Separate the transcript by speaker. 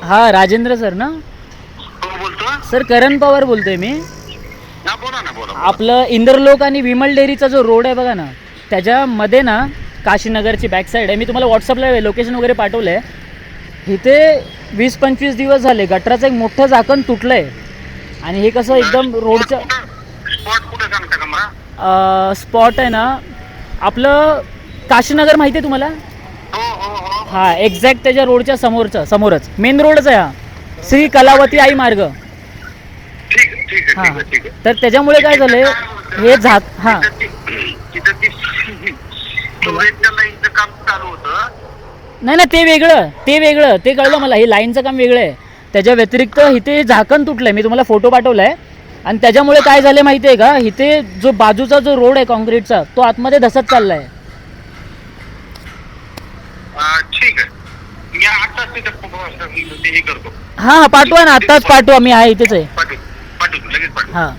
Speaker 1: हा राजेंद्र सर ना?
Speaker 2: हो बोलतो.
Speaker 1: सर करण पवार बोलतोय मी.
Speaker 2: हा बोला ना बोला.
Speaker 1: आपलं इंदरलोक आणि विमल डेअरीचा जो रोड आहे बघा ना, त्याच्यामध्ये ना काशीनगरची बॅक साईड आहे. मी तुम्हाला व्हॉट्सअपला लोकेशन वगैरे पाठवलं आहे. इथे 20-25 दिवस झाले गटराचं एक मोठं झाकण तुटलं आहे. आणि हे कसं एकदम रोडच्या
Speaker 2: स्पॉट कुठे सांगता का मला?
Speaker 1: स्पॉट आहे ना आपलं काशीनगर माहिती आहे तुम्हाला?
Speaker 2: हो हो हो.
Speaker 1: हा एक्झॅक्ट त्याच्या रोडच्या समोरच मेन रोडच आहे हा, श्री कलावती आई मार्ग.
Speaker 2: ठीक आहे ठीक आहे
Speaker 1: हां,
Speaker 2: ठीक आहे ठीक आहे.
Speaker 1: तर त्याच्यामुळे काय झालंय हे हां
Speaker 2: तिथं ती स्टोरेजच्या लाईनचं काम चालू होतं.
Speaker 1: नाही ना, ते वेगळं ते कळलं मला. हे लाईनचं काम वेगळं आहे. त्याच्या व्यतिरिक्त इथे झाकण तुटलंय. मी तुम्हाला फोटो पाठवलाय. आणि त्याच्यामुळे काय झालं माहिती आहे का, इथे जो बाजूचा जो रोड आहे कॉन्क्रीटचा तो आतमध्ये धसत चाललाय.
Speaker 2: ठीक आहे. मी आताच तिथं हे करतो.
Speaker 1: हां पाठवा ना, आत्ताच पाठवा. मी आहे इथेच आहे.
Speaker 2: पाठवतो लगेच पाठवतो.
Speaker 1: हां